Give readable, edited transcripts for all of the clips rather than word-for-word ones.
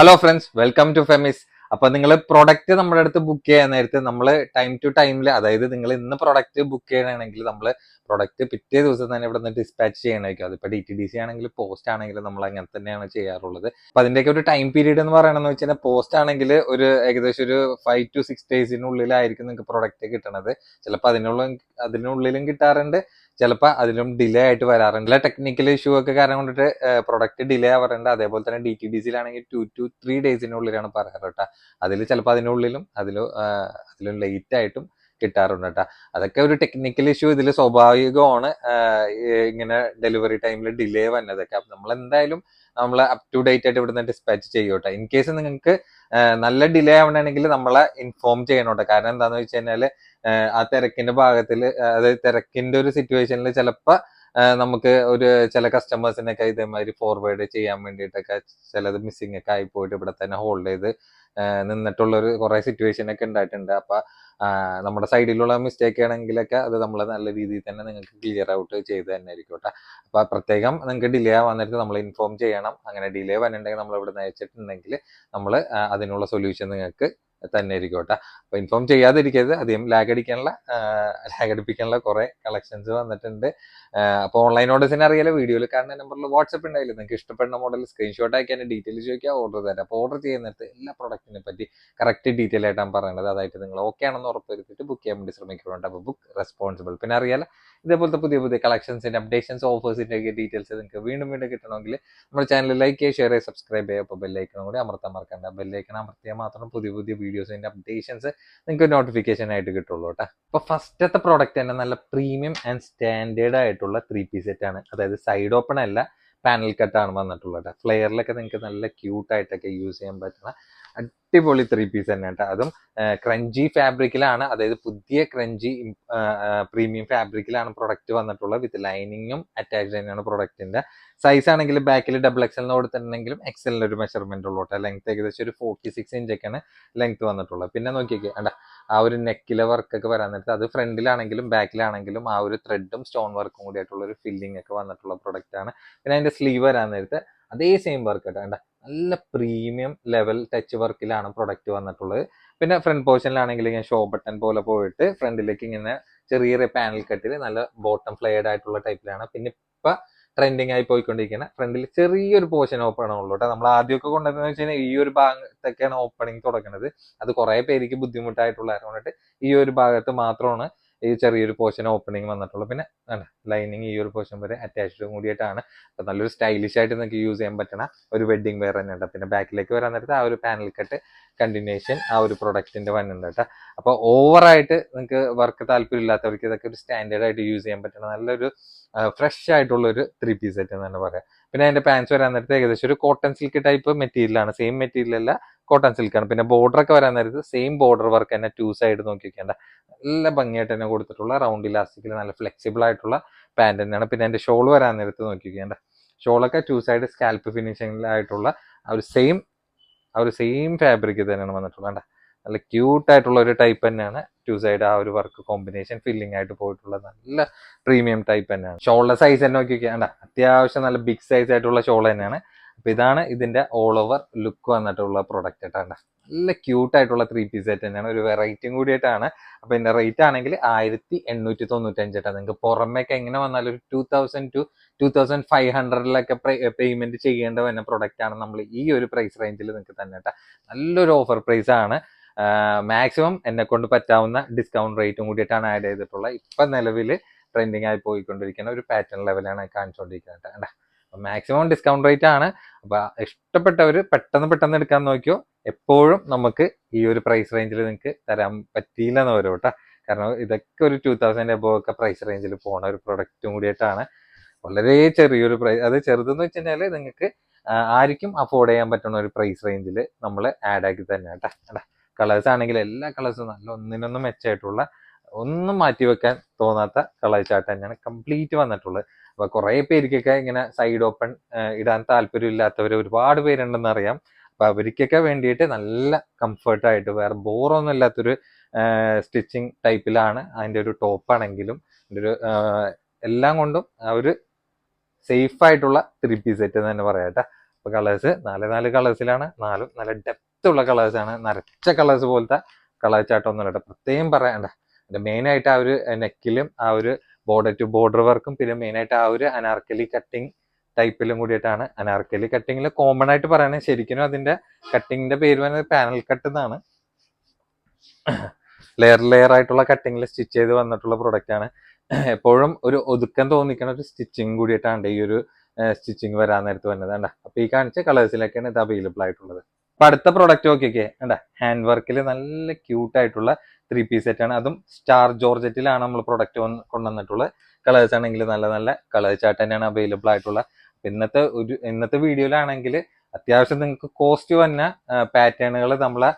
Hello friends, welcome to Femis. അപ്പൊ നിങ്ങൾ product നമ്മുടെ അടുത്ത് ബുക്ക് ചെയ്യാൻ നേരത്തെ നമ്മൾ ടൈം ടു ടൈമിൽ, അതായത് നിങ്ങൾ ഇന്ന് പ്രൊഡക്റ്റ് ബുക്ക് ചെയ്യണമെങ്കിൽ നമ്മൾ പ്രൊഡക്റ്റ് പിറ്റേ ദിവസം തന്നെ ഇവിടെ നിന്ന് ഡിസ്പാച്ച് ചെയ്യണമായിരിക്കും. അതിപ്പോൾ DTDC ആണെങ്കിൽ പോസ്റ്റ് ആണെങ്കിലും നമ്മൾ അങ്ങനെ തന്നെയാണ് ചെയ്യാറുള്ളത്. അപ്പൊ അതിന്റെയൊക്കെ ഒരു ടൈം പീരീഡ് എന്ന് പറയണമെന്ന് വെച്ചാൽ പോസ്റ്റ് ആണെങ്കിൽ ഒരു ഏകദേശം ഒരു 5 to 6 days നിങ്ങൾക്ക് പ്രൊഡക്റ്റ് കിട്ടണത്. ചിലപ്പോൾ അതിനുള്ളിലും കിട്ടാറുണ്ട്, ചിലപ്പോൾ അതിലും ഡിലേ ആയിട്ട് വരാറുണ്ട്. ടെക്നിക്കൽ ഇഷ്യൂ ഒക്കെ കാരണം കൊണ്ടിട്ട് പ്രൊഡക്റ്റ് ഡിലേ ആവാറുണ്ട്. അതേപോലെ തന്നെ DTDCയിലാണെങ്കിൽ 2 to 3 days പറയാറ് കേട്ടോ. അതിൽ ചിലപ്പോൾ അതിലും ലേറ്റ് ആയിട്ടും കിട്ടാറുണ്ട് കേട്ടോ. അതൊക്കെ ഒരു ടെക്നിക്കൽ ഇഷ്യൂ, ഇതിൽ സ്വാഭാവികമാണ്. ഇങ്ങനെ ഡെലിവറി ടൈമിൽ ഡിലേ വന്നതൊക്കെ നമ്മൾ അപ് ടു ഡേറ്റ് ആയിട്ട് ഇവിടുന്ന് ഡിസ്പാച്ച് ചെയ്യോട്ടെ. ഇൻ കേസ് നിങ്ങൾക്ക് നല്ല ഡിലേ ആവണമെങ്കിൽ നമ്മളെ ഇൻഫോം ചെയ്യണോട്ടെ. കാരണം എന്താന്ന് വെച്ച് കഴിഞ്ഞാൽ ആ തിരക്കിന്റെ ഭാഗത്തിൽ, അതായത് തിരക്കിന്റെ ഒരു സിറ്റുവേഷനിൽ ചിലപ്പോൾ നമുക്ക് ചില കസ്റ്റമേഴ്സിനൊക്കെ ഇതേമാതിരി ഫോർവേഡ് ചെയ്യാൻ വേണ്ടിയിട്ടൊക്കെ ചിലത് മിസ്സിംഗ് ഒക്കെ ആയി പോയിട്ട് ഇവിടെ തന്നെ ഹോൾഡ് ചെയ്ത് നിന്നിട്ടുള്ളൊരു കുറെ സിറ്റുവേഷൻ ഒക്കെ ഉണ്ടായിട്ടുണ്ട്. അപ്പൊ നമ്മുടെ സൈഡിലുള്ള മിസ്റ്റേക്ക് ആണെങ്കിലൊക്കെ അത് നമ്മൾ നല്ല രീതിയിൽ തന്നെ നിങ്ങൾക്ക് ക്ലിയർ ഔട്ട് ചെയ്ത് തന്നെ ആയിരിക്കും കേട്ടോ. അപ്പൊ പ്രത്യേകം നിങ്ങൾക്ക് ഡിലേ വന്നിട്ട് നമ്മൾ ഇൻഫോം ചെയ്യണം. അങ്ങനെ ഡിലേ വന്നിട്ടുണ്ടെങ്കിൽ നമ്മൾ ഇവിടെ അയച്ചിട്ടുണ്ടെങ്കിൽ നമ്മൾ അതിനുള്ള സൊല്യൂഷൻ നിങ്ങൾക്ക് തന്നെ ആയിരിക്കും കേട്ടോ. അപ്പൊ ഇൻഫോം ചെയ്യാതിരിക്കരുത്. അധികം ലാഗ് അടിപ്പിക്കാനുള്ള കുറെ കളക്ഷൻസ് വന്നിട്ടുണ്ട്. അപ്പൊ ഓൺലൈൻ ഓർഡേഴ്സിന് അറിയാലോ, വീഡിയോയിൽ കാണുന്ന നമ്പറിൽ വാട്സ്ആപ്പ് ഉണ്ടായില്ല. നിങ്ങൾക്ക് ഇഷ്ടപ്പെടുന്ന മോഡൽ സ്ക്രീൻഷോട്ട് ആക്കി അതിന്റെ ഡീറ്റെയിൽസ് ചോദിക്കുക, ഓർഡർ തരാം. അപ്പോൾ ഓർഡർ ചെയ്യുന്നിടത്ത് എല്ലാ പ്രൊഡക്റ്റിനെ പറ്റി കറക്റ്റ് ഡീറ്റെയിൽ ആയിട്ടാണ് പറയുന്നത്. അതായിട്ട് നിങ്ങൾ ഓക്കെ ആണെന്ന് ഉറപ്പുവരുത്തിയിട്ട് ബുക്ക് ചെയ്യാൻ വേണ്ടി ശ്രമിക്കുന്നുണ്ട്. അപ്പോൾ ബുക്ക് റെസ്പോൺസിബിൾ. പിന്നെ അറിയാലോ, ഇതേപോലത്തെ പുതിയ പുതിയ കളക്ഷൻസിന്റെ അപ്ഡേഷൻസ്, ഓഫേഴ്സിന്റെ ഒക്കെ ഡീറ്റെയിൽസ് നിങ്ങൾക്ക് വീണ്ടും കിട്ടണമെങ്കിൽ നമ്മുടെ ചാനൽ ലൈക്ക് ചെയ്യുക, ഷെയർ ചെയ്യുക, സബ്സ്ക്രൈബ് ചെയ്യുക. അപ്പോൾ ബെല്ലൈക്കനും കൂടി അമർത്താൻ മറക്കണ്ട. ബെല്ലൈക്കൺ അമർത്തിയാൽ മാത്രം പുതിയ പുതിയ വീഡിയോസിന്റെ അപ്ഡേഷൻസ് നിങ്ങൾക്ക് നോട്ടിഫിക്കേഷൻ ആയിട്ട് കിട്ടുള്ളൂ കേട്ടോ. അപ്പോൾ ഫസ്റ്റത്തെ പ്രോഡക്റ്റ് തന്നെ നല്ല പ്രീമിയം ആൻഡ് സ്റ്റാൻഡേർഡ് ആയിട്ടുള്ള 3 piece സെറ്റ് ആണ്. അതായത് സൈഡ് ഓപ്പൺ അല്ല, പാനൽ കട്ടാണ് വന്നിട്ടുള്ളത്. ഫ്ലെയറിലൊക്കെ നിങ്ങൾക്ക് നല്ല ക്യൂട്ടായിട്ടൊക്കെ യൂസ് ചെയ്യാൻ പറ്റുന്ന അടിപൊളി 3 piece തന്നെ കേട്ടോ. അതും ക്രഞ്ചി ഫാബ്രിക്കിലാണ്, അതായത് പുതിയ ക്രഞ്ചി പ്രീമിയം ഫാബ്രിക്കിലാണ് പ്രൊഡക്റ്റ് വന്നിട്ടുള്ളത്. വിത്ത് ലൈനിങ്ങും അറ്റാച്ച്ഡ് തന്നെയാണ് പ്രൊഡക്റ്റിന്റെ. സൈസ് ആണെങ്കിൽ ബാക്കിൽ XXL കൊടുത്തിട്ടുണ്ടെങ്കിലും XL ഒരു മെഷർമെന്റ് ഉള്ളൂ കേട്ടോ. ലെങ്ത് ഏകദേശം ഒരു 46 ഇഞ്ചൊക്കെയാണ് ലെങ്ത് വന്നിട്ടുള്ളത്. പിന്നെ നോക്കിയൊക്കെ അണ്ട ആ ഒരു നെക്കിലെ വർക്കൊക്കെ വരാൻ നേരത്ത് അത് ഫ്രണ്ടിലാണെങ്കിലും ബാക്കിലാണെങ്കിലും ആ ഒരു ത്രെഡും സ്റ്റോൺ വർക്കും കൂടി ആയിട്ടുള്ള ഒരു ഫില്ലിംഗ് ഒക്കെ വന്നിട്ടുള്ള പ്രൊഡക്റ്റ് ആണ്. പിന്നെ അതിന്റെ സ്ലീവ് വരാൻ നേരത്ത് അതേ സെയിം വർക്ക് കേട്ടോ. നല്ല പ്രീമിയം ലെവൽ ടച്ച് വർക്കിലാണ് പ്രൊഡക്റ്റ് വന്നിട്ടുള്ളത്. പിന്നെ ഫ്രണ്ട് പോർഷനിലാണെങ്കിൽ ഇങ്ങനെ ഷോ ബട്ടൺ പോലെ പോയിട്ട് ഫ്രണ്ടിലേക്ക് ഇങ്ങനെ ചെറിയ പാനൽ കട്ടിൽ നല്ല ബോട്ടം ഫ്ലെയർഡ് ആയിട്ടുള്ള ടൈപ്പിലാണ്. പിന്നെ ഇപ്പൊ ട്രെൻഡിങ് ആയി പോയിക്കൊണ്ടിരിക്കുന്ന ഫ്രണ്ടിൽ ചെറിയൊരു പോർഷൻ ഓപ്പൺ ഉള്ളൂ കേട്ടോ. നമ്മൾ ആദ്യമൊക്കെ കൊണ്ടുവന്ന് വെച്ച് കഴിഞ്ഞാൽ ഈ ഒരു ഭാഗത്തൊക്കെയാണ് ഓപ്പണിങ് തുടങ്ങുന്നത്. അത് കുറെ പേർക്ക് ബുദ്ധിമുട്ടായിട്ടുള്ള കൊണ്ടിട്ട് ഈ ഒരു ഭാഗത്ത് മാത്രമാണ് ഈ ചെറിയൊരു പോർഷൻ ഓപ്പണിങ് വന്നിട്ടുള്ളൂ. പിന്നെ ലൈനിങ് ഈ ഒരു പോർഷൻ വരെ അറ്റാച്ച്ഡ് കൂടിയിട്ടാണ്. അപ്പൊ നല്ലൊരു സ്റ്റൈലിഷ് ആയിട്ട് നിങ്ങൾക്ക് യൂസ് ചെയ്യാൻ പറ്റണ ഒരു വെഡിങ് വെയർ തന്നെ ഉണ്ട്. പിന്നെ ബാക്കിലേക്ക് വരാൻ നേരത്തെ ആ ഒരു പാനൽ കട്ട് കണ്ടിന്യൂഷൻ ആ ഒരു പ്രൊഡക്റ്റിന്റെ വന്നുണ്ട് കേട്ടോ. അപ്പൊ ഓവറായിട്ട് നിങ്ങൾക്ക് വർക്ക് താല്പര്യം ഇല്ലാത്തവർക്ക് ഇതൊക്കെ ഒരു സ്റ്റാൻഡേർഡ് ആയിട്ട് യൂസ് ചെയ്യാൻ പറ്റുന്ന നല്ലൊരു ഫ്രഷ് ആയിട്ടുള്ള ഒരു 3 piece സെറ്റ് എന്ന് തന്നെ പറയാം. പിന്നെ അതിന്റെ പാൻസ് വരാൻ നേരത്തെ ഏകദേശം ഒരു കോട്ടൺ സിൽക്ക് ടൈപ്പ് മെറ്റീരിയലാണ്. സെയിം മെറ്റീരിയൽ അല്ല, കോട്ടൺ സിൽക്കാണ്. പിന്നെ ബോർഡർ ഒക്കെ വരാൻ നേരത്ത് സെയിം ബോർഡർ വർക്ക് തന്നെ 2 സൈഡ് നോക്കി വെക്കേണ്ട നല്ല ഭംഗിയായിട്ട് തന്നെ കൊടുത്തിട്ടുള്ള റൗണ്ട് ഇലാസ്റ്റിക്കിൽ നല്ല ഫ്ലെക്സിബിൾ ആയിട്ടുള്ള പാൻറ് തന്നെയാണ്. പിന്നെ അതിന്റെ ഷോൾ വരാൻ നേരത്ത് നോക്കി വെക്കേണ്ട ഷോളൊക്കെ 2 സൈഡ് സ്കാൽപ്പ് ഫിനിഷിംഗിലായിട്ടുള്ള ആ ഒരു സെയിം ഫാബ്രിക് തന്നെയാണ് വന്നിട്ടുള്ളത്. നല്ല ക്യൂട്ടായിട്ടുള്ള ഒരു ടൈപ്പ് തന്നെയാണ്. 2 സൈഡ് ആ ഒരു വർക്ക് കോമ്പിനേഷൻ ഫില്ലിംഗ് ആയിട്ട് പോയിട്ടുള്ള നല്ല പ്രീമിയം ടൈപ്പ് തന്നെയാണ്. ഷോളിന്റെ സൈസ് തന്നെ നോക്കി വെക്കേണ്ട അത്യാവശ്യം നല്ല ബിഗ് സൈസ് ആയിട്ടുള്ള ഷോൾ തന്നെയാണ്. അപ്പൊ ഇതാണ് ഇതിന്റെ ഓൾ ഓവർ ലുക്ക് വന്നിട്ടുള്ള പ്രൊഡക്റ്റ് ആയിട്ടാണ്. നല്ല ക്യൂട്ടായിട്ടുള്ള 3 piece സെറ്റ് തന്നെയാണ്. ഒരു വെറൈറ്റിയും കൂടിയിട്ടാണ്. അപ്പൊ ഇതിന്റെ റേറ്റ് ആണെങ്കിൽ 1895 നിങ്ങൾക്ക് പുറമേക്ക് എങ്ങനെ വന്നാലും ഒരു 2000 to 2500 പേയ്മെന്റ് ചെയ്യേണ്ട വരുന്ന പ്രൊഡക്റ്റ് ആണ് നമ്മൾ ഈ ഒരു പ്രൈസ് റേഞ്ചിൽ നിങ്ങൾക്ക് തന്നെ കേട്ടോ. നല്ലൊരു ഓഫർ പ്രൈസ് ആണ്. മാക്സിമം എന്നെ കൊണ്ട് പറ്റാവുന്ന ഡിസ്കൗണ്ട് റേറ്റും കൂടിയിട്ടാണ് ആഡ് ചെയ്തിട്ടുള്ളത്. ഇപ്പൊ നിലവിൽ ട്രെൻഡിങ് ആയി പോയിക്കൊണ്ടിരിക്കുന്ന ഒരു പാറ്റേൺ ലെവലാണ് കാണിച്ചുകൊണ്ടിരിക്കുന്നത് കേട്ടോ. മാക്സിമം ഡിസ്കൗണ്ട് റേറ്റ് ആണ്. അപ്പൊ ഇഷ്ടപ്പെട്ടവര് പെട്ടെന്ന് എടുക്കാൻ നോക്കിയോ. എപ്പോഴും നമുക്ക് ഈ ഒരു പ്രൈസ് റേഞ്ചിൽ നിങ്ങൾക്ക് തരാൻ പറ്റിയില്ലെന്ന് വരും കേട്ടോ. കാരണം ഇതൊക്കെ ഒരു 2000 എബോവ് ഒക്കെ പ്രൈസ് റേഞ്ചിൽ പോണ ഒരു പ്രൊഡക്റ്റും കൂടിയിട്ടാണ്. വളരെ ചെറിയൊരു പ്രൈസ്, അത് ചെറുതെന്ന് വെച്ച് കഴിഞ്ഞാൽ നിങ്ങൾക്ക് ആർക്കും അഫോർഡ് ചെയ്യാൻ പറ്റുന്ന ഒരു പ്രൈസ് റേഞ്ചിൽ നമ്മൾ ആഡ് ആക്കി തന്നെ കേട്ടോ. കളേഴ്സ് ആണെങ്കിൽ എല്ലാ കളേഴ്സും നല്ല ഒന്നിനൊന്നും മെച്ചമായിട്ടുള്ള, ഒന്നും മാറ്റി വെക്കാൻ തോന്നാത്ത കളേഴ്സ് ആയിട്ട് തന്നെയാണ് കംപ്ലീറ്റ് വന്നിട്ടുള്ളത്. അപ്പൊ കുറെ പേർക്കൊക്കെ ഇങ്ങനെ സൈഡ് ഓപ്പൺ ഇടാൻ താല്പര്യം ഇല്ലാത്തവർ ഒരുപാട് പേരുണ്ടെന്ന് അറിയാം. അപ്പൊ അവർക്കൊക്കെ വേണ്ടിയിട്ട് നല്ല കംഫർട്ടായിട്ട് വേറെ ബോറൊന്നും ഇല്ലാത്തൊരു സ്റ്റിച്ചിങ് ടൈപ്പിലാണ് അതിന്റെ ഒരു ടോപ്പ് ആണെങ്കിലും അതിന്റെ ഒരു എല്ലാം കൊണ്ടും ആ ഒരു സേഫ് ആയിട്ടുള്ള 3 piece സെറ്റ് എന്ന് തന്നെ പറയാം കേട്ടോ. അപ്പൊ കളേഴ്സ് നാല് കളേഴ്സിലാണ്, നാലും നല്ല ഡെപ്ത് ഉള്ള കളേഴ്സാണ്, നരച്ച കളേഴ്സ് പോലത്തെ കളർ ചാട്ടൊന്നുമില്ല കേട്ടോ. പ്രത്യേകം പറയണ്ട, മെയിൻ ആയിട്ട് ആ ഒരു നെക്കിലും ആ ഒരു ബോർഡർ ടു ബോർഡർ വർക്കും പിന്നെ മെയിൻ ആയിട്ട് ആ ഒരു അനാർക്കലി കട്ടിങ് ടൈപ്പിലും കൂടിയിട്ടാണ്. അനാർക്കലി കട്ടിങ്ങിൽ കോമൺ ആയിട്ട് പറയുന്നത് ശരിക്കും അതിന്റെ കട്ടിങ്ങിന്റെ പേര് പറയുന്നത് പാനൽ കട്ട് എന്നാണ്. ലെയർ ആയിട്ടുള്ള കട്ടിങ്ങിൽ സ്റ്റിച്ച് ചെയ്ത് വന്നിട്ടുള്ള പ്രൊഡക്റ്റ് ആണ്. എപ്പോഴും ഒരു ഒതുക്കം തോന്നിക്കുന്ന ഒരു സ്റ്റിച്ചിങ് കൂടിയിട്ടാണ് ഈ ഒരു സ്റ്റിച്ചിങ് വരാൻ നേരത്ത് വന്നത്. വേണ്ട അപ്പൊ ഈ കാണിച്ച കളേഴ്സിലൊക്കെയാണ് ഇത് അവൈലബിൾ ആയിട്ടുള്ളത്. അപ്പൊ അടുത്ത പ്രൊഡക്റ്റ് നോക്കിയൊക്കെ വേണ്ട ഹാൻഡ് വർക്കിൽ നല്ല ക്യൂട്ട് ആയിട്ടുള്ള 3 പീസ് സെറ്റ് ആണ്. അതും സ്റ്റാർ ജോർജറ്റിലാണ് നമ്മൾ പ്രൊഡക്റ്റ് കൊണ്ടുവന്നിട്ടുള്ളത്. കളേഴ്സ് ആണെങ്കിൽ നല്ല നല്ല കളർ ചാർട്ട് തന്നെയാണ് അവൈലബിൾ ആയിട്ടുള്ള. ഇന്നത്തെ വീഡിയോയിലാണെങ്കിൽ അത്യാവശ്യം നിങ്ങൾക്ക് കോസ്റ്റ് വന്ന പാറ്റേണുകൾ നമ്മളെ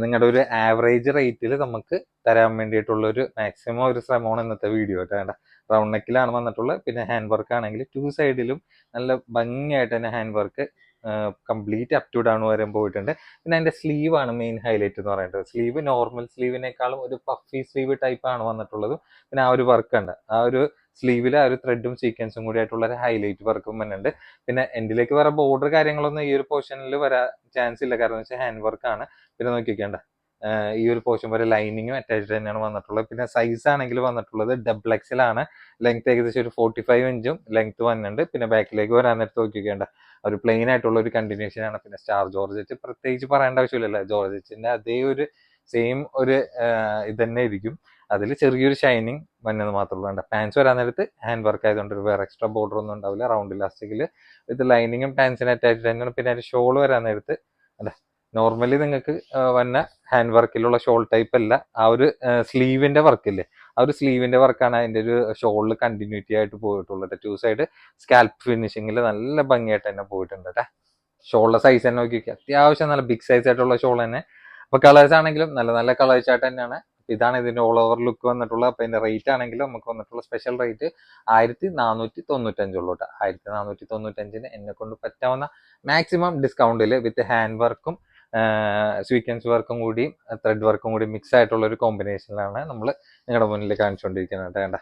നിങ്ങളുടെ ഒരു ആവറേജ് റേറ്റിൽ നമുക്ക് തരാൻ വേണ്ടിയിട്ടുള്ള ഒരു മാക്സിമം ഒരു ശ്രമമാണ് ഇന്നത്തെ വീഡിയോ വേണ്ട. റൗണ്ട് നെക്കിലാണ് വന്നിട്ടുള്ളത്. പിന്നെ ഹാൻഡ് വർക്ക് ആണെങ്കിൽ 2 സൈഡിലും നല്ല ഭംഗിയായിട്ട് തന്നെ hand work complete up to down വരെ പോയിട്ടുണ്ട്. പിന്നെ അതിന്റെ സ്ലീവ് ആണ് മെയിൻ ഹൈലൈറ്റ് എന്ന് പറയുന്നത്. സ്ലീവ് നോർമൽ സ്ലീവിനേക്കാളും ഒരു പഫി സ്ലീവ് ടൈപ്പ് ആണ് വന്നിട്ടുള്ളത്. പിന്നെ ആ ഒരു വർക്ക് ഉണ്ട്, ആ ഒരു സ്ലീവിൽ ആ ഒരു ത്രെഡും സീക്വൻസും കൂടി ആയിട്ടുള്ള ഒരു ഹൈലൈറ്റ് വർക്കും വരുന്നുണ്ട്. പിന്നെ എൻഡിലേക്ക് വേറെ ബോർഡർ കാര്യങ്ങളൊന്നും ഈ ഒരു പോർഷനിൽ വരാൻ ചാൻസ് ഇല്ല, കാരണം വെച്ചാൽ ഹാൻഡ് വർക്ക് ആണ്. പിന്നെ നോക്കിക്കേണ്ട ഈ ഒരു പോർഷൻ വരെ ലൈനിങ്ങും അറ്റാച്ച്ഡ് തന്നെയാണ് വന്നിട്ടുള്ളത്. പിന്നെ സൈസ് ആണെങ്കിൽ വന്നിട്ടുള്ളത് ഡബിൾ എക്സൽ ആണ്. ലെങ്ത് ഏകദേശം ഒരു 45 ഇഞ്ചും ലെങ്ത് വന്നിട്ടുണ്ട്. പിന്നെ ബാക്കിലേക്ക് വരാൻ നേരത്ത് നോക്കിക്കേണ്ട ഒരു പ്ലെയിൻ ആയിട്ടുള്ള ഒരു കണ്ടിന്യൂഷൻ ആണ്. പിന്നെ സ്റ്റാർ ജോർജറ്റ് പ്രത്യേകിച്ച് പറയേണ്ട ആവശ്യമില്ലല്ലോ, ജോർജറ്റിന്റെ അതേ ഒരു സെയിം ഒരു ഇത് തന്നെ ആയിരിക്കും. അതിൽ ചെറിയൊരു ഷൈനിങ് വന്നത് മാത്രമല്ല. വേണ്ട പാൻസ് വരാൻ നേരത്ത് ഹാൻഡ് വർക്ക് ആയതുകൊണ്ട് വേറെ എക്സ്ട്രാ ബോർഡർ ഒന്നും ഉണ്ടാവില്ല. റൗണ്ട് ഇലാസ്റ്റിക്കിൽ വിത്ത് ലൈനിങ്ങും പാൻസിന് അറ്റാച്ച്ഡ് തന്നെയാണ്. പിന്നെ അതിന്റെ ഷോൾ വരാൻ നേരത്ത് നോർമലി നിങ്ങൾക്ക് വന്ന ഹാൻഡ് വർക്കിലുള്ള ഷോൾ ടൈപ്പ് അല്ല, ആ ഒരു സ്ലീവിന്റെ വർക്കില്ലേ, ആ ഒരു സ്ലീവിന്റെ വർക്കാണ് അതിന്റെ ഒരു ഷോളിൽ കണ്ടിന്യൂറ്റി ആയിട്ട് പോയിട്ടുള്ളത്. 2 സൈഡ് സ്കാൽപ്പ് ഫിനിഷിങ്ങിൽ നല്ല ഭംഗിയായിട്ട് തന്നെ പോയിട്ടുണ്ട് കേട്ടോ. ഷോളിന്റെ സൈസ് തന്നെ നോക്കി അത്യാവശ്യം നല്ല ബിഗ് സൈസ് ആയിട്ടുള്ള ഷോൾ തന്നെ. അപ്പൊ കളേഴ്സ് ആണെങ്കിലും നല്ല നല്ല കളേഴ്സ് ആയിട്ട് തന്നെയാണ്. ഇതാണ് ഇതിന്റെ ഓൾ ഓവർ ലുക്ക് വന്നിട്ടുള്ളത്. അപ്പൊ ഇതിന്റെ റേറ്റ് ആണെങ്കിലും നമുക്ക് വന്നിട്ടുള്ള സ്പെഷ്യൽ റേറ്റ് 1495 ഉള്ളൂ കേട്ടോ. 1495 എന്നെ കൊണ്ട് പറ്റാവുന്ന മാക്സിമം ഡിസ്കൗണ്ടിൽ വിത്ത് ഹാൻഡ് വർക്കും സ്വീക്വൻസ് വർക്കും കൂടി ത്രെഡ് വർക്കും കൂടി മിക്സ് ആയിട്ടുള്ള ഒരു കോമ്പിനേഷനിലാണ് നമ്മൾ നിങ്ങളുടെ മുന്നിൽ കാണിച്ചുകൊണ്ടിരിക്കുന്നത്. വേണ്ട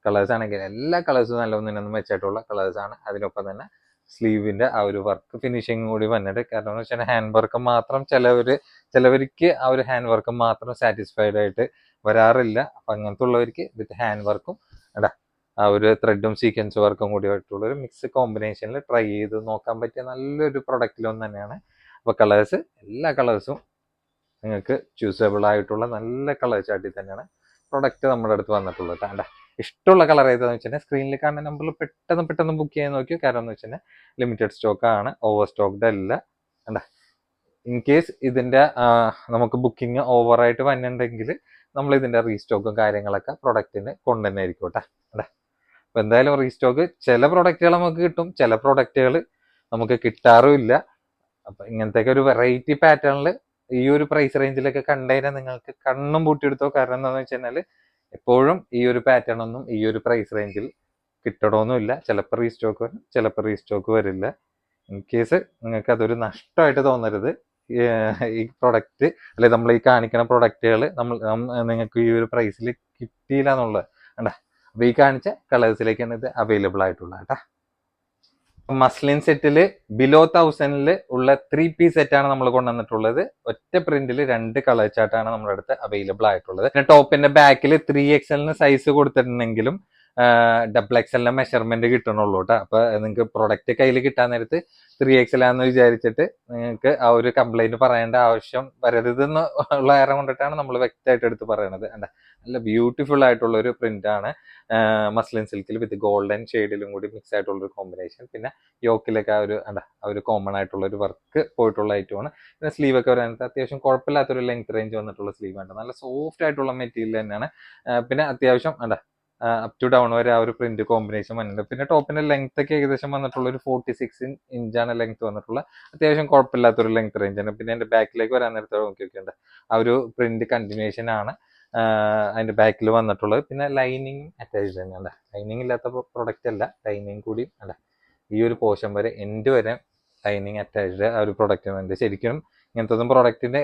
കളേഴ്സ് ആണെങ്കിൽ എല്ലാ കളേഴ്സും നല്ല ഒന്നിനൊന്നും വെച്ചായിട്ടുള്ള കളേഴ്സ് ആണ്. അതിനൊപ്പം തന്നെ സ്ലീവിന്റെ ആ ഒരു വർക്ക് ഫിനിഷിങ് കൂടി വന്നിട്ട്, കാരണം എന്ന് വെച്ചാൽ ഹാൻഡ് വർക്ക് മാത്രം ചിലവർക്ക് ആ ഒരു ഹാൻഡ് വർക്ക് മാത്രം സാറ്റിസ്ഫൈഡ് ആയിട്ട് വരാറില്ല. അപ്പൊ അങ്ങനത്തെ ഉള്ളവർക്ക് വിത്ത് ഹാൻഡ് വർക്കും ആ ഒരു ത്രെഡും സീക്വൻസ് വർക്കും കൂടി ആയിട്ടുള്ള ഒരു മിക്സ് കോമ്പിനേഷനിൽ ട്രൈ ചെയ്ത് നോക്കാൻ പറ്റിയ നല്ലൊരു പ്രൊഡക്റ്റിലൊന്നും തന്നെയാണ്. അപ്പൊ കളേഴ്സ് എല്ലാ കളേഴ്സും നിങ്ങൾക്ക് ചൂസബിൾ ആയിട്ടുള്ള നല്ല കളർ ചാർട്ടിൽ തന്നെയാണ് പ്രൊഡക്റ്റ് നമ്മുടെ അടുത്ത് വന്നിട്ടുള്ളത്. വേണ്ട ഇഷ്ടമുള്ള കളർ ഏതാന്ന് വെച്ചാൽ സ്ക്രീനിൽ കാണുന്ന നമ്പറിൽ പെട്ടെന്ന് ബുക്ക് ചെയ്യാൻ നോക്കിയോ. കാരണം എന്ന് വെച്ചാൽ ലിമിറ്റഡ് സ്റ്റോക്ക് ആണ്, ഓവർ സ്റ്റോക്ക്ഡ് അല്ല. വേണ്ട ഇൻ കേസ് ഇതിന്റെ നമുക്ക് ബുക്കിംഗ് ഓവറായിട്ട് വന്നിട്ടുണ്ടെങ്കിൽ നമ്മൾ ഇതിന്റെ റീസ്റ്റോക്കും കാര്യങ്ങളൊക്കെ പ്രൊഡക്റ്റിന് കൊണ്ടുതന്നെ ആയിരിക്കും കേട്ടോ. അപ്പൊ എന്തായാലും റീസ്റ്റോക്ക് ചില പ്രൊഡക്റ്റുകൾ നമുക്ക് കിട്ടും, ചില പ്രൊഡക്റ്റുകൾ നമുക്ക് കിട്ടാറുമില്ല. അപ്പൊ ഇങ്ങനത്തെ ഒരു വെറൈറ്റി പാറ്റേണിൽ ഈ ഒരു പ്രൈസ് റേഞ്ചിലൊക്കെ കണ്ടുകഴിഞ്ഞാൽ നിങ്ങൾക്ക് കണ്ണും പൂട്ടിയെടുത്തോ. കാരണം എന്താണെന്ന് വെച്ച് കഴിഞ്ഞാൽ എപ്പോഴും ഈ ഒരു പാറ്റേൺ ഒന്നും ഈ ഒരു പ്രൈസ് റേഞ്ചിൽ കിട്ടണമെന്നില്ല. ചിലപ്പോൾ റീസ്റ്റോക്ക് വരും, ചിലപ്പോൾ റീസ്റ്റോക്ക് വരില്ല. ഇൻ കേസ് നിങ്ങൾക്ക് അതൊരു നഷ്ടമായിട്ട് തോന്നരുത്. ഈ പ്രൊഡക്റ്റ് അല്ലെ നമ്മൾ ഈ കാണിക്കുന്ന പ്രൊഡക്റ്റുകൾ നിങ്ങൾക്ക് ഈ ഒരു പ്രൈസിൽ കിട്ടിയില്ല എന്നുള്ളത് വേണ്ട. അപ്പൊ ഈ കാണിച്ച കളേഴ്സിലേക്കാണ് ഇത് അവൈലബിൾ ആയിട്ടുള്ളത് കേട്ടാ. മസ്ലിൻ സെറ്റില് ബിലോ 1000 ഉള്ള 3 പീസ് സെറ്റ് ആണ് നമ്മൾ കൊണ്ടുവന്നിട്ടുള്ളത്. ഒറ്റ പ്രിന്റിൽ 2 കളർ ചാർട്ടാണ് നമ്മുടെ അടുത്ത് അവൈലബിൾ ആയിട്ടുള്ളത്. പിന്നെ ടോപ്പിന്റെ ബാക്കിൽ 3XL സൈസ് കൊടുത്തിട്ടുണ്ടെങ്കിലും ഡബിൾ എക്സലിന്റെ മെഷർമെന്റ് കിട്ടണുള്ളൂ കേട്ടോ. അപ്പൊ നിങ്ങൾക്ക് പ്രൊഡക്റ്റ് കയ്യിൽ കിട്ടാൻ നേരത്ത് 3XL ആണെന്ന് വിചാരിച്ചിട്ട് നിങ്ങൾക്ക് ആ ഒരു കംപ്ലൈന്റ് പറയേണ്ട ആവശ്യം വരരുതെന്ന് ഉള്ള കാരണം കൊണ്ടിട്ടാണ് നമ്മൾ വ്യക്തമായിട്ട് എടുത്ത് പറയണത്. നല്ല ബ്യൂട്ടിഫുൾ ആയിട്ടുള്ള ഒരു പ്രിന്റ് ആണ്. മസ്ലിൻ സിൽക്കിൽ വിത്ത് ഗോൾഡൻ ഷെയ്ഡിലും കൂടി മിക്സ് ആയിട്ടുള്ള ഒരു കോമ്പിനേഷൻ. പിന്നെ യോക്കിലൊക്കെ ആ ഒരു കോമൺ ആയിട്ടുള്ള ഒരു വർക്ക് പോയിട്ടുള്ള ഐറ്റമാണ്. പിന്നെ സ്ലീവ് ഒക്കെ വരാനായിട്ട് അത്യാവശ്യം കുഴപ്പമില്ലാത്തൊരു ലെങ്ത് റേഞ്ച് വന്നിട്ടുള്ള സ്ലീവ് ആണ്. നല്ല സോഫ്റ്റ് ആയിട്ടുള്ള മെറ്റീരിയൽ തന്നെയാണ്. പിന്നെ അത്യാവശ്യം അപ് ടു ഡൗൺ വരെ ആ ഒരു പ്രിന്റ് കോമ്പിനേഷൻ വന്നിട്ടുണ്ട്. പിന്നെ ടോപ്പിന്റെ ലെങ്ത് ഒക്കെ ഏകദേശം വന്നിട്ടുള്ള ഒരു 46 ഇഞ്ചാണ് ലെങ്ത് വന്നിട്ടുള്ള. അത്യാവശ്യം കുഴപ്പമില്ലാത്തൊരു ലെങ്ത് റേഞ്ച് ആണ്. പിന്നെ എന്റെ ബാക്കിലേക്ക് വരാൻ നേരത്തെ നോക്കിയൊക്കെയുണ്ട് ആ ഒരു പ്രിന്റ് കണ്ടിന്യൂഷൻ ആണ് അതിന്റെ ബാക്കിൽ വന്നിട്ടുള്ളത്. പിന്നെ ലൈനിങ് അറ്റാച്ച്ഡ് തന്നെയാണ്. ലൈനിങ് ഇല്ലാത്ത പ്രൊഡക്റ്റ് അല്ല, ലൈനിങ് കൂടി ഈ ഒരു പോർഷൻ വരെ എൻഡ് വരെ ലൈനിങ് അറ്റാച്ച്ഡ് ആ ഒരു പ്രൊഡക്റ്റ് ഉണ്ട്. ശരിക്കും ഇങ്ങനത്തെ പ്രൊഡക്റ്റിന്റെ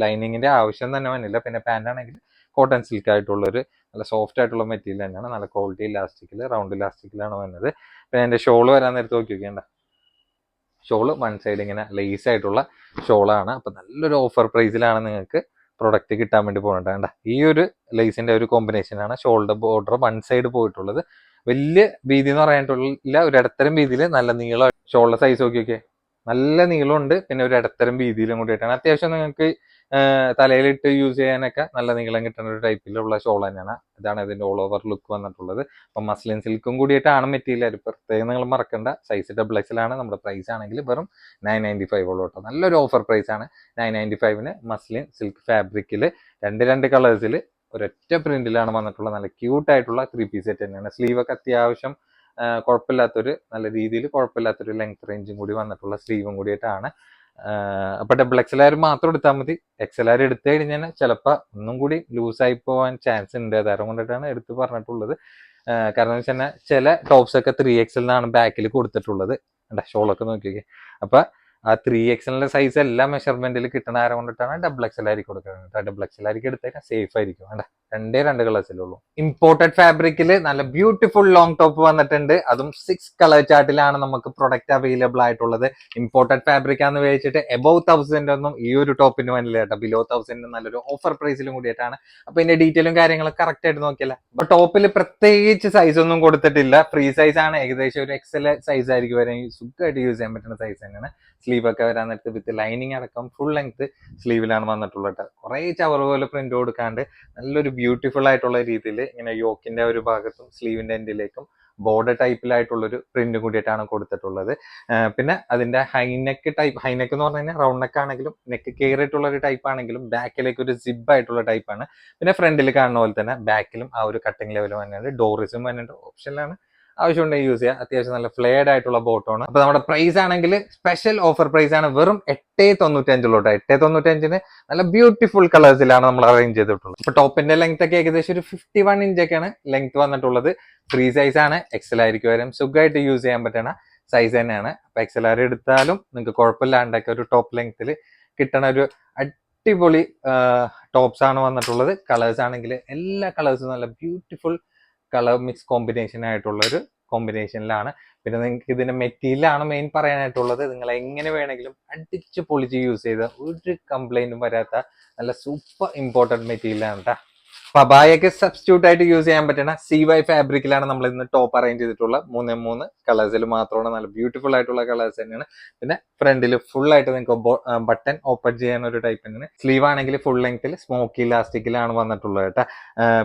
ലൈനിങ്ങിന്റെ ആവശ്യം തന്നെ വന്നില്ല. പിന്നെ പാന്റ് ആണെങ്കിൽ കോട്ടൺ സിൽക്ക് ആയിട്ടുള്ള ഒരു നല്ല സോഫ്റ്റ് ആയിട്ടുള്ള മെറ്റീരിയൽ തന്നെയാണ്. നല്ല ക്വാളിറ്റി ഇലാസ്റ്റിക്കിൽ റൗണ്ട് ഇലാസ്റ്റിക്കിലാണ് വന്നത്. പിന്നെ അതിന്റെ ഷോൾ വരാൻ നേരത്തെ നോക്കി വെക്കേണ്ട ഷോള് വൺ സൈഡ് ഇങ്ങനെ ലേസ് ആയിട്ടുള്ള ഷോളാണ്. അപ്പൊ നല്ലൊരു ഓഫർ പ്രൈസിലാണ് നിങ്ങൾക്ക് പ്രൊഡക്റ്റ് കിട്ടാൻ വേണ്ടി പോകുന്നുണ്ട്. വേണ്ട ഈ ഒരു ലേസിന്റെ ഒരു കോമ്പിനേഷനാണ് ഷോൾഡർ ബോർഡർ വൺ സൈഡ് പോയിട്ടുള്ളത്. വലിയ വീതി എന്ന് പറയാനായിട്ടില്ല, ഒരു ഇടത്തരം വീതിയിൽ നല്ല നീളം. ഷോൾഡർ സൈസ് നോക്കിയൊക്കെ നല്ല നീളമുണ്ട്, പിന്നെ ഒരു ഇടത്തരം വീതിയിലും കൂടിയിട്ടാണ്. അത്യാവശ്യം നിങ്ങൾക്ക് തലയിലിട്ട് യൂസ് ചെയ്യാനൊക്കെ നല്ല നീളം കിട്ടുന്ന ഒരു ടൈപ്പിലുള്ള ഷോൾ തന്നെയാണ്. ഇതാണ് ഇതിന്റെ ഓൾ ഓവർ ലുക്ക് വന്നിട്ടുള്ളത്. അപ്പൊ മസ്ലിൻ സിൽക്കും കൂടിയിട്ടാണ് മെറ്റീരിയൽ. പ്രത്യേകം നിങ്ങൾ മറക്കേണ്ട, സൈസ് XXL ആണ്. നമ്മുടെ പ്രൈസ് ആണെങ്കിൽ വെറും 995 ഉള്ളൂ കേട്ടോ. നല്ലൊരു ഓഫർ പ്രൈസ് ആണ്. 995 മസ്ലിൻ സിൽക്ക് ഫാബ്രിക്കിൽ രണ്ട് കളേഴ്സിൽ ഒരൊറ്റ പ്രിന്റിലാണ് വന്നിട്ടുള്ളത്. നല്ല ക്യൂട്ട് ആയിട്ടുള്ള 3 പീസ് സെറ്റ് തന്നെയാണ്. സ്ലീവ് ഒക്കെ അത്യാവശ്യം കുഴപ്പമില്ലാത്തൊരു നല്ല രീതിയിൽ കുഴപ്പമില്ലാത്തൊരു ലെങ്ത് റേഞ്ചും കൂടി വന്നിട്ടുള്ള സ്ലീവും കൂടിയിട്ടാണ്. അപ്പൊ XXL മാത്രം എടുത്താൽ മതി. XLR എടുത്തു കഴിഞ്ഞാൽ ചിലപ്പോൾ ഒന്നും കൂടി ലൂസായി പോകാൻ ചാൻസ് ഉണ്ട്. അതാരം കൊണ്ടിട്ടാണ് എടുത്ത് പറഞ്ഞിട്ടുള്ളത്. കാരണം എന്ന് വെച്ചാൽ ചില ടോപ്സ് ഒക്കെ 3XL ബാക്കിൽ കൊടുത്തിട്ടുള്ളത്. ഷോളൊക്കെ നോക്കിയൊക്കെ. അപ്പൊ ആ 3XL സൈസ് എല്ലാ മെഷർമെന്റിൽ കിട്ടുന്ന ആരം കൊണ്ടിട്ടാണ് XXL കൊടുക്കുന്നത്. XXL എടുത്തേക്കാൻ സേഫ് ആയിരിക്കും. രണ്ട് കളേഴ്സിലുള്ളൂ. ഇമ്പോർട്ടഡ് ഫാബ്രിക്കിൽ നല്ല ബ്യൂട്ടിഫുൾ ലോങ് ടോപ്പ് വന്നിട്ടുണ്ട്. അതും 6 കളർ ചാർട്ടിലാണ് നമുക്ക് പ്രൊഡക്റ്റ് അവൈലബിൾ ആയിട്ടുള്ളത്. ഇമ്പോർട്ടഡ് ഫാബ്രിക് ആണെന്ന് വിചാരിച്ചിട്ട് എബവ് 1000 ഒന്നും ഈ ഒരു ടോപ്പിന് വന്നില്ല കേട്ടോ. ബിലോ 1000 നല്ലൊരു ഓഫർ പ്രൈസിലും കൂടിയിട്ടാണ്. അപ്പൊ ഇതിന്റെ ഡീറ്റെയിലും കാര്യങ്ങളും കറക്റ്റ് ആയിട്ട് നോക്കിയല്ല. അപ്പൊ ടോപ്പിൽ പ്രത്യേകിച്ച് സൈസ് ഒന്നും കൊടുത്തിട്ടില്ല. ഫ്രീ സൈസ് ആണ്. ഏകദേശം ഒരു XL സൈസ് ആയിരിക്കും വരെ സുഖമായിട്ട് യൂസ് ചെയ്യാൻ പറ്റുന്ന സൈസ് തന്നെയാണ്. സ്ലീവ് ഒക്കെ വരാൻ നേരത്ത് വിത്ത് ലൈനിങ് അടക്കം ഫുൾ ലെങ്ത് സ്ലീവിലാണ് വന്നിട്ടുള്ളത്. കുറെ ചവർ പോലെ പ്രിന്റ് കൊടുക്കാണ്ട് നല്ലൊരു ബ്യൂട്ടിഫുൾ ആയിട്ടുള്ള രീതിയിൽ ഇങ്ങനെ യോക്കിന്റെ ഒരു ഭാഗത്തും സ്ലീവിന്റെ എൻഡിലേക്കും ബോർഡർ ടൈപ്പിലായിട്ടുള്ളൊരു പ്രിന്റ് കൂടിയിട്ടാണ് കൊടുത്തിട്ടുള്ളത്. പിന്നെ അതിന്റെ ഹൈനെക്ക് എന്ന് പറഞ്ഞു കഴിഞ്ഞാൽ റൗണ്ട് നെക്ക് ആണെങ്കിലും നെക്ക് കയറിയിട്ടുള്ള ഒരു ടൈപ്പ് ആണെങ്കിലും ബാക്കിലേക്ക് ഒരു സിബ് ആയിട്ടുള്ള ടൈപ്പാണ്. പിന്നെ ഫ്രണ്ടിൽ കാണുന്ന പോലെ തന്നെ ബാക്കിലും ആ ഒരു കട്ടിങ് ലെവൽ തന്നെയാണ്. ഡോറിസും വന്നിട്ട് ഓപ്ഷനിലാണ്. ആവശ്യമുണ്ടെങ്കിൽ യൂസ് ചെയ്യാം. അത്യാവശ്യം നല്ല ഫ്ലെയർഡ് ആയിട്ടുള്ള ബോട്ടമാണ്. അപ്പൊ നമ്മുടെ പ്രൈസ് ആണെങ്കിൽ സ്പെഷ്യൽ ഓഫർ പ്രൈസ് ആണ്. വെറും 895 895 നല്ല ബ്യൂട്ടിഫുൾ കളേഴ്സിലാണ് നമ്മൾ അറേഞ്ച് ചെയ്തിട്ടുള്ളത്. അപ്പൊ ടോപ്പിന്റെ ലെങ്ത് ഒക്കെ ഏകദേശം ഒരു 51 ഇഞ്ചൊക്കെയാണ് ലെങ്ത് വന്നിട്ടുള്ളത്. ഫ്രീ സൈസ് ആണ്. XL ആയിരിക്കും വരും. സുഖമായിട്ട് യൂസ് ചെയ്യാൻ പറ്റുന്ന സൈസ് തന്നെയാണ്. അപ്പൊ XLR എടുത്താലും നിങ്ങൾക്ക് കുഴപ്പമില്ലാണ്ടൊക്കെ ഒരു ടോപ്പ് ലെങ്ത്തിൽ കിട്ടണ ഒരു അടിപൊളി ടോപ്സ് ആണ് വന്നിട്ടുള്ളത്. കളേഴ്സ് ആണെങ്കിൽ എല്ലാ കളേഴ്സും നല്ല ബ്യൂട്ടിഫുൾ കളർ മിക്സ് കോമ്പിനേഷൻ ആയിട്ടുള്ള ഒരു കോമ്പിനേഷനിലാണ്. പിന്നെ നിങ്ങൾക്ക് ഇതിന്റെ മെറ്റീരിയലാണ് മെയിൻ പറയാനായിട്ടുള്ളത്. നിങ്ങൾ എങ്ങനെ വേണമെങ്കിലും അടിച്ച് പൊളിച്ച് യൂസ് ചെയ്ത ഒരു കംപ്ലൈന്റും വരാത്ത നല്ല സൂപ്പർ ഇമ്പോർട്ടന്റ് മെറ്റീരിയലാണ് കേട്ടോ. പബായൊക്കെ സബ്സ്റ്റിറ്റ്യൂട്ട് ആയിട്ട് യൂസ് ചെയ്യാൻ പറ്റുന്ന CY ഫാബ്രിക്കിലാണ് നമ്മൾ ഇന്ന് ടോപ്പ് അറേഞ്ച് ചെയ്തിട്ടുള്ള 3 കളേഴ്സിൽ മാത്രമാണ്. നല്ല ബ്യൂട്ടിഫുൾ ആയിട്ടുള്ള കളേഴ്സ് തന്നെയാണ്. പിന്നെ ഫ്രണ്ടിൽ ഫുൾ ആയിട്ട് നിങ്ങൾക്ക് ബട്ടൺ ഓപ്പൺ ചെയ്യാൻ ഒരു ടൈപ്പ് തന്നെയാണ്. സ്ലീവ് ആണെങ്കിൽ ഫുൾ ലെങ്ത്തിൽ സ്മോക്കി ഇലാസ്റ്റിക്കിലാണ് വന്നിട്ടുള്ളത് കേട്ടോ.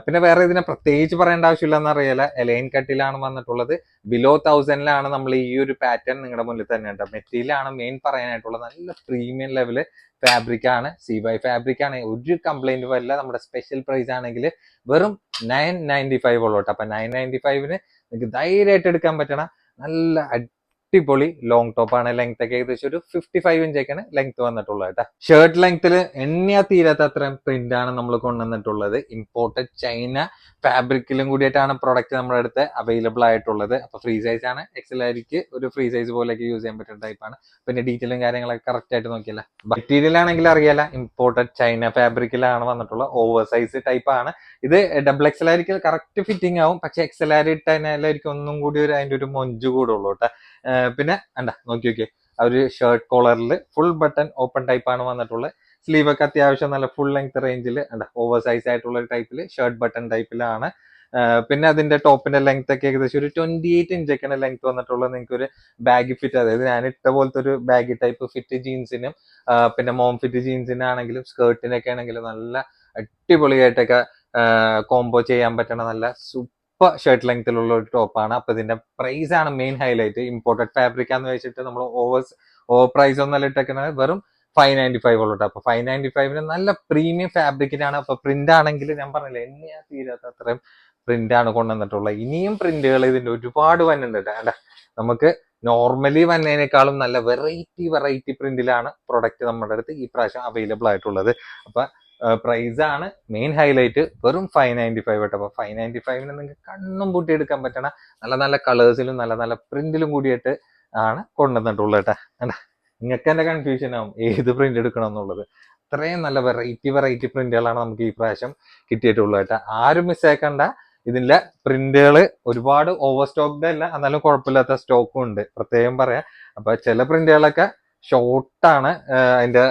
പിന്നെ വേറെ ഇതിനെ പ്രത്യേകിച്ച് പറയേണ്ട ആവശ്യമില്ല എന്നറിയില്ല. എലൈൻ കട്ടിലാണ് വന്നിട്ടുള്ളത്. ബിലോ 1000 നമ്മൾ ഈ ഒരു പാറ്റേൺ നിങ്ങളുടെ മുന്നിൽ തന്നെ ഉണ്ട്. മെറ്റീരിയലാണ് മെയിൻ പറയാനായിട്ടുള്ളത്. നല്ല പ്രീമിയം ലെവല് ഫാബ്രിക് ആണ്. CY ഫാബ്രിക് ആണ്. ഒരു കംപ്ലൈന്റും വരില്ല. നമ്മുടെ സ്പെഷ്യൽ പ്രൈസ് ആണെങ്കിൽ വെറും 995 ഉള്ളൂ കേട്ടോ. അപ്പൊ 995 നിങ്ങൾക്ക് ധൈര്യമായിട്ട് എടുക്കാൻ പറ്റണ നല്ല അടിപൊളി ലോങ് ടോപ്പ് ആണ്. ലെങ്ത് ഒക്കെ ഏകദേശം ഒരു 55 ഇഞ്ചൊക്കെയാണ് ലെങ്ത് വന്നിട്ടുള്ളത് കേട്ടോ. ഷർട്ട് ലെങ്ത്തിൽ എണ്ണിയാ തീരാത്ത അത്രയും പ്രിന്റ് ആണ് നമ്മൾ കൊണ്ടുവന്നിട്ടുള്ളത്. ഇമ്പോർട്ടഡ് ചൈന ഫാബ്രിക്കിലും കൂടിയിട്ടാണ് പ്രൊഡക്റ്റ് നമ്മുടെ അടുത്ത് അവൈലബിൾ ആയിട്ടുള്ളത്. അപ്പൊ ഫ്രീ സൈസ് ആണ്. XLR ഒരു ഫ്രീ സൈസ് പോലെയൊക്കെ യൂസ് ചെയ്യാൻ പറ്റുന്ന ടൈപ്പാണ്. പിന്നെ ഡീറ്റെയിലും കാര്യങ്ങളൊക്കെ കറക്റ്റ് ആയിട്ട് നോക്കിയല്ല. മെറ്റീരിയൽ ആണെങ്കിൽ അറിയാല ഇമ്പോർട്ടഡ് ചൈന ഫാബ്രിക്കിലാണ് വന്നിട്ടുള്ള ഓവർ സൈസ് ടൈപ്പ് ആണ്. ഇത് XXL കറക്റ്റ് ഫിറ്റിംഗ് ആവും. പക്ഷെ XLR ഇട്ടാലായിരിക്കും ഒന്നും കൂടി അതിന്റെ ഒരു മൊഞ്ച് കൂടെ ഉള്ളൂ കേട്ടോ. പിന്നെ നോക്കി ആ ഒരു ഷർട്ട് കോളറിൽ ഫുൾ ബട്ടൺ ഓപ്പൺ ടൈപ്പ് ആണ് വന്നിട്ടുള്ളത്. സ്ലീവ് ഒക്കെ അത്യാവശ്യം നല്ല ഫുൾ ലെങ്ത് റേഞ്ചിൽ ഓവർ സൈസ് ആയിട്ടുള്ള ഒരു ടൈപ്പിൽ ഷർട്ട് ബട്ടൺ ടൈപ്പിലാണ്. പിന്നെ അതിന്റെ ടോപ്പിന്റെ ലെങ്ത് ഒക്കെ ഏകദേശം ഒരു 28 ഇഞ്ചൊക്കെയാണ് ലെങ്ത് വന്നിട്ടുള്ളത്. നിങ്ങൾക്ക് ഒരു ബാഗി ഫിറ്റ്, അതായത് ഞാൻ ഇട്ട പോലത്തെ ഒരു ബാഗി ടൈപ്പ് ഫിറ്റ് ജീൻസിനും പിന്നെ മോം ഫിറ്റ് ജീൻസിനാണെങ്കിലും സ്കേർട്ടിനൊക്കെ ആണെങ്കിലും നല്ല അടിപൊളിയായിട്ടൊക്കെ കോംബോ ചെയ്യാൻ പറ്റണ നല്ല സൂപ്പർ ഷർട്ട് ലെങ്ത്തിലുള്ള ഒരു ടോപ്പാണ്. അപ്പൊ ഇതിന്റെ പ്രൈസ് ആണ് മെയിൻ ഹൈലൈറ്റ്. ഇമ്പോർട്ടഡ് ഫാബ്രിക് ആണെന്ന് വെച്ചിട്ട് നമ്മൾ ഓവർ പ്രൈസ് ഒന്നല്ല ഇട്ടേക്കുന്നത്. വെറും 595 ഉള്ളൂ. അപ്പൊ 595 നല്ല പ്രീമിയം ഫാബ്രിക്കിനാണ്. അപ്പൊ പ്രിന്റ് ആണെങ്കിൽ ഞാൻ പറഞ്ഞില്ല എന്നെയാ തീരാത്ത അത്രയും പ്രിന്റ് ആണ് കൊണ്ടുവന്നിട്ടുള്ളത്. ഇനിയും പ്രിന്റുകൾ ഇതിന്റെ ഒരുപാട് വന്നിട്ടുണ്ട്. നമുക്ക് നോർമലി വന്നതിനേക്കാളും നല്ല വെറൈറ്റി പ്രിന്റിലാണ് പ്രൊഡക്റ്റ് നമ്മുടെ അടുത്ത് ഈ പ്രാവശ്യം അവൈലബിൾ ആയിട്ടുള്ളത്. അപ്പൊ പ്രൈസ് ആണ് മെയിൻ ഹൈലൈറ്റ്. വെറും 595 കേട്ടോ. അപ്പൊ 595 നിങ്ങൾക്ക് കണ്ണും പൂട്ടി എടുക്കാൻ പറ്റണ നല്ല കളേഴ്സിലും നല്ല പ്രിന്റിലും കൂടിയിട്ട് ആണ് കൊണ്ടുവന്നിട്ടുള്ളത് കേട്ടോ. നിങ്ങൾക്ക് തന്നെ കൺഫ്യൂഷൻ ആവും ഏത് പ്രിന്റ് എടുക്കണം എന്നുള്ളത്. അത്രയും നല്ല വെറൈറ്റി പ്രിന്റുകളാണ് നമുക്ക് ഈ പ്രാവശ്യം കിട്ടിയിട്ടുള്ളത് കേട്ടോ. ആരും മിസ്സാക്കണ്ട. ഇതിന്റെ പ്രിന്റുകൾ ഒരുപാട് ഓവർ സ്റ്റോക്ക്ഡ് അല്ല, എന്നാലും കുഴപ്പമില്ലാത്ത സ്റ്റോക്കും ഉണ്ട്, പ്രത്യേകം പറയാം. അപ്പൊ ചില പ്രിന്റുകളൊക്കെ ഷോർട്ടാണ്, അതിന്റെ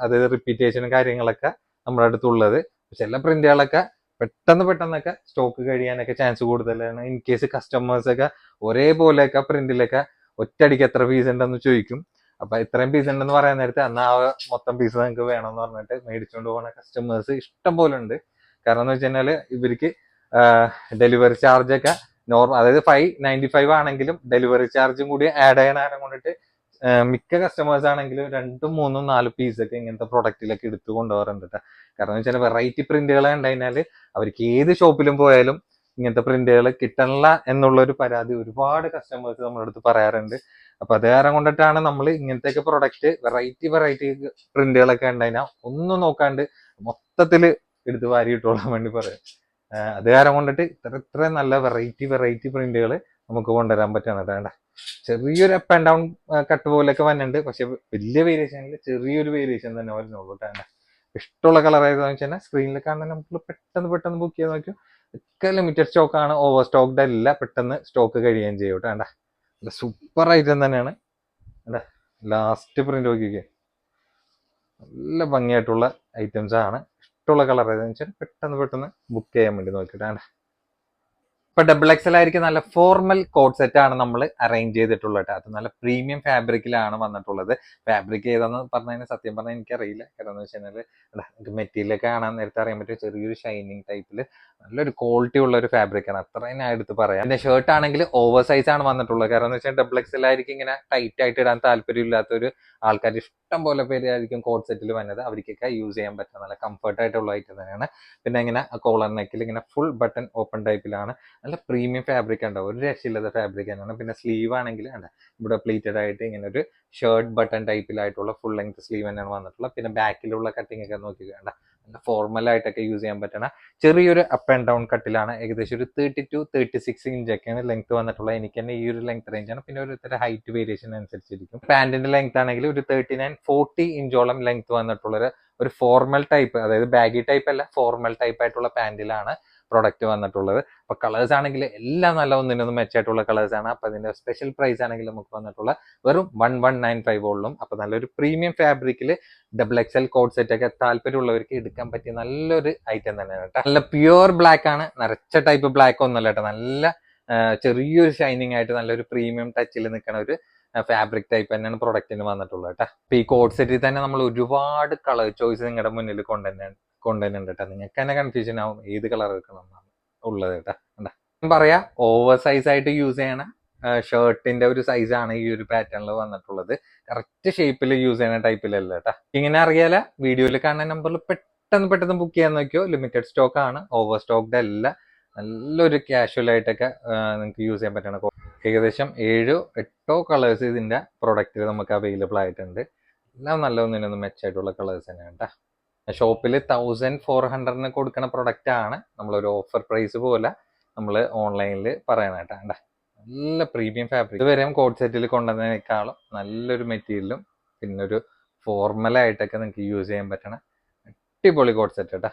അതായത് റിപ്പീറ്റേഷനും കാര്യങ്ങളൊക്കെ നമ്മുടെ അടുത്തുള്ളത്. ചില പ്രിന്റുകളൊക്കെ പെട്ടെന്നൊക്കെ സ്റ്റോക്ക് കഴിയാനൊക്കെ ചാൻസ് കൂടുതലാണ്. ഇൻ കേസ് കസ്റ്റമേഴ്സ് ഒക്കെ ഒരേപോലെയൊക്കെ പ്രിന്റിലൊക്കെ ഒറ്റയടിക്ക് എത്ര പീസ് ഉണ്ടെന്ന് ചോദിക്കും. അപ്പൊ ഇത്രയും പീസ് ഉണ്ടെന്ന് പറയാൻ നേരത്തെ അന്ന് ആ മൊത്തം പീസ് നിങ്ങൾക്ക് വേണമെന്ന് പറഞ്ഞിട്ട് മേടിച്ചുകൊണ്ട് പോകുന്ന കസ്റ്റമേഴ്സ് ഇഷ്ടം പോലെ ഉണ്ട്. കാരണം എന്ന് വെച്ച് കഴിഞ്ഞാല് ഇവർക്ക് ഡെലിവറി ചാർജ് ഒക്കെ അതായത് 595 ആണെങ്കിലും ഡെലിവറി ചാർജും കൂടി ആഡ് ചെയ്യണ നേരം കൊണ്ടിട്ട് മിക്ക കസ്റ്റമേഴ്സ് ആണെങ്കിലും 2, 3, 4 പീസൊക്കെ ഇങ്ങനത്തെ പ്രൊഡക്റ്റിലൊക്കെ എടുത്തു കൊണ്ടുപോകാറുണ്ട് കേട്ടോ. കാരണം എന്ന് വെച്ചാൽ വെറൈറ്റി പ്രിന്റുകൾ കണ്ടുകഴിഞ്ഞാൽ അവർക്ക് ഏത് ഷോപ്പിലും പോയാലും ഇങ്ങനത്തെ പ്രിന്റുകൾ കിട്ടണില്ല എന്നുള്ളൊരു പരാതി ഒരുപാട് കസ്റ്റമേഴ്സ് നമ്മുടെ അടുത്ത് പറയാറുണ്ട്. അപ്പൊ അത് കാരണം കൊണ്ടിട്ടാണ് നമ്മൾ ഇങ്ങനത്തെയൊക്കെ പ്രൊഡക്റ്റ് വെറൈറ്റി പ്രിന്റുകളൊക്കെ ഉണ്ടായിരുന്ന ഒന്നും നോക്കാണ്ട് മൊത്തത്തിൽ എടുത്ത് വാരി ഇട്ടോളാൻ വേണ്ടി പറയാം. അത് കാരണം കൊണ്ടിട്ട് ഇത്ര നല്ല വെറൈറ്റി പ്രിന്റുകൾ നമുക്ക് കൊണ്ടുവരാൻ പറ്റുകയാണ്. വേണ്ട ചെറിയൊരു അപ്പ് ആൻഡ് ഡൗൺ കട്ട് പോലെയൊക്കെ വന്നിട്ടുണ്ട്, പക്ഷെ വലിയ വേരിയേഷനിൽ ചെറിയൊരു വേരിയേഷൻ തന്നെ വരുന്നുള്ളൂ. വേണ്ട ഇഷ്ടമുള്ള കളർ ഏതാണെന്ന് വെച്ച് കഴിഞ്ഞാൽ സ്ക്രീനിൽ കാണുന്ന നമ്മൾ പെട്ടെന്ന് ബുക്ക് ചെയ്ത് നോക്കിയോ. ഒക്കെ ലിമിറ്റഡ് സ്റ്റോക്ക് ആണ്, ഓവർ സ്റ്റോക്ക്ഡ് അല്ല, പെട്ടെന്ന് സ്റ്റോക്ക് കഴിയുകയും ചെയ്യും. വേണ്ട നല്ല സൂപ്പർ ഐറ്റം തന്നെയാണ്. വേണ്ട ലാസ്റ്റ് പ്രിന്റ് നോക്കിക്കേ, നല്ല ഭംഗിയായിട്ടുള്ള ഐറ്റംസ് ആണ്. ഇഷ്ടമുള്ള കളർ ഏതാണെന്ന് വെച്ചാൽ പെട്ടെന്ന് ബുക്ക് ചെയ്യാൻ വേണ്ടി നോക്കിയിട്ട്. വേണ്ട ഇപ്പൊ XXL ആയിരിക്കും നല്ല ഫോർമൽ കോട്ട് സെറ്റ് ആണ് നമ്മൾ അറേഞ്ച് ചെയ്തിട്ടുള്ളത്. അത് നല്ല പ്രീമിയം ഫാബ്രിക്കിലാണ് വന്നിട്ടുള്ളത്. ഫാബ്രിക് ഏതാന്ന് പറഞ്ഞതിന് സത്യം പറഞ്ഞാൽ എനിക്കറിയില്ല. കാരണം എന്ന് വെച്ച് കഴിഞ്ഞാൽ മെറ്റീരിയലൊക്കെ കാണാൻ നേരത്തെ അറിയാൻ പറ്റും, ചെറിയൊരു ഷൈനിങ് ടൈപ്പിൽ നല്ലൊരു ക്വാളിറ്റി ഉള്ള ഒരു ഫാബ്രിക് ആണ്, അത്രയും ഞാൻ എടുത്ത് പറയാം. പിന്നെ ഷർട്ട് ആണെങ്കിൽ ഓവർ സൈസ് ആണ് വന്നിട്ടുള്ളത്. കാരണം എന്ന് വെച്ചാൽ XXL ആയിരിക്കും ഇങ്ങനെ ടൈറ്റ് ആയിട്ട് ഇടാൻ താല്പര്യമില്ലാത്തൊരു ആൾക്കാർ ഇഷ്ടം പോലെ പേരായിരിക്കും കോട്ട് സെറ്റിൽ വന്നത്. അവർക്കൊക്കെ യൂസ് ചെയ്യാൻ പറ്റുന്ന നല്ല കംഫർട്ട് ആയിട്ടുള്ള ഐറ്റം തന്നെയാണ്. പിന്നെ ഇങ്ങനെ കോളർ നെക്കിൽ ഇങ്ങനെ ഫുൾ ബട്ടൺ ഓപ്പൺ ടൈപ്പിലാണ്, നല്ല പ്രീമിയം ഫാബ്രിക് ഉണ്ടാവും, ഒരു രക്ഷയില്ലാത്ത ഫാബ്രിക് തന്നെയാണ്. പിന്നെ സ്ലീവ് ആണെങ്കിൽ ഇവിടെ പ്ലീറ്റഡ് ആയിട്ട് ഇങ്ങനെ ഒരു ഷർട്ട് ബട്ടൺ ടൈപ്പിലായിട്ടുള്ള ഫുൾ ലെങ്ത് സ്ലീവ് തന്നെയാണ് വന്നിട്ടുള്ളത്. പിന്നെ ബാക്കിലുള്ള കട്ടിങ് ഒക്കെ നോക്കി വേണ്ട നല്ല ഫോർമൽ ആയിട്ടൊക്കെ യൂസ് ചെയ്യാൻ പറ്റണ ചെറിയൊരു അപ്പ് ആൻഡ് ഡൗൺ കട്ടിലാണ്. ഏകദേശം ഒരു 30 to 36 ഇഞ്ചൊക്കെയാണ് ലെങ്ത് വന്നിട്ടുള്ളത്. എനിക്ക് തന്നെ ഈ ഒരു ലെങ്ത് റേഞ്ചാണ്. പിന്നെ ഒരു ഹൈറ്റ് വേരിയേഷൻ അനുസരിച്ചിരിക്കും. പാന്റിന്റെ ലെങ്ത് ആണെങ്കിൽ ഒരു 39-40 ഇഞ്ചോളം ലെങ്ത് വന്നിട്ടുള്ള ഒരു ഫോർമൽ ടൈപ്പ്, അതായത് ബാഗി ടൈപ്പ് അല്ല, ഫോർമൽ ടൈപ്പ് ആയിട്ടുള്ള പാന്റിലാണ് പ്രൊഡക്റ്റ് വന്നിട്ടുള്ളത്. അപ്പൊ കളേഴ്സ് ആണെങ്കിൽ എല്ലാം നല്ല ഒന്നിനൊന്നും മെച്ചായിട്ടുള്ള കളേഴ്സ് ആണ്. അപ്പൊ അതിന്റെ സ്പെഷ്യൽ പ്രൈസ് ആണെങ്കിൽ നമുക്ക് വന്നിട്ടുള്ള വെറും 1195 ഉള്ളും. അപ്പൊ നല്ലൊരു പ്രീമിയം ഫാബ്രിക്കിൽ XXL കോട്ട് സെറ്റ് ഒക്കെ താല്പര്യമുള്ളവർക്ക് എടുക്കാൻ പറ്റിയ നല്ലൊരു ഐറ്റം തന്നെയാണ് കേട്ടോ. നല്ല പ്യുവർ ബ്ലാക്ക് ആണ്, നരച്ച ടൈപ്പ് ബ്ലാക്ക് ഒന്നുമല്ല കേട്ടോ. നല്ല ചെറിയൊരു ഷൈനിങ് ആയിട്ട് നല്ലൊരു പ്രീമിയം ടച്ചിൽ നിൽക്കുന്ന ഒരു ഫാബ്രിക് ടൈപ്പ് തന്നെയാണ് പ്രൊഡക്റ്റിന് വന്നിട്ടുള്ളത് കേട്ടോ. അപ്പൊ ഈ കോട്ട് സെറ്റിൽ തന്നെ നമ്മൾ ഒരുപാട് കളർ ചോയ്സ് നിങ്ങളുടെ മുന്നിൽ കൊണ്ടുതന്നെയുണ്ട് കേട്ടോ. നിങ്ങൾക്ക് തന്നെ കൺഫ്യൂഷൻ ആവും ഏത് കളർ എടുക്കണം എന്നാണ് ഉള്ളത് കേട്ടോ. പറയാ ഓവർ സൈസ് ആയിട്ട് യൂസ് ചെയ്യണ ഷർട്ടിന്റെ ഒരു സൈസാണ് ഈ ഒരു പാറ്റേണിൽ വന്നിട്ടുള്ളത്. കറക്റ്റ് ഷേപ്പിൽ യൂസ് ചെയ്യുന്ന ടൈപ്പിലല്ല കേട്ടോ. ഇങ്ങനെ അറിയാല വീഡിയോയിൽ കാണുന്ന നമ്പറിൽ പെട്ടെന്ന് ബുക്ക് ചെയ്യാൻ നോക്കിയോ. ലിമിറ്റഡ് സ്റ്റോക്ക് ആണ്, ഓവർ സ്റ്റോക്ക്ഡ് അല്ല. നല്ലൊരു കാഷ്വൽ ആയിട്ടൊക്കെ നിങ്ങൾക്ക് യൂസ് ചെയ്യാൻ പറ്റണ ഏകദേശം 7-8 കളേഴ്സ് ഇതിന്റെ പ്രൊഡക്റ്റിൽ നമുക്ക് അവൈലബിൾ ആയിട്ടുണ്ട്. എല്ലാം നല്ല ഒന്നിനൊന്നും മെച്ചായിട്ടുള്ള കളേഴ്സ് തന്നെയാണ് കേട്ടോ. ഷോപ്പിൽ 1400 കൊടുക്കുന്ന പ്രൊഡക്റ്റ് ആണ്, നമ്മളൊരു ഓഫർ പ്രൈസ് പോലെ നമ്മൾ ഓൺലൈനിൽ പറയണ കേട്ടോ. നല്ല പ്രീമിയം ഫാബ്രിക്, ഇതുവരെ കോട്ട് സെറ്റിൽ കൊണ്ടുവന്നതിനേക്കാളും നല്ലൊരു മെറ്റീരിയലും പിന്നെ ഒരു ഫോർമലായിട്ടൊക്കെ നിങ്ങൾക്ക് യൂസ് ചെയ്യാൻ പറ്റണ അടിപൊളി കോട്ട് സെറ്റ് കേട്ടോ.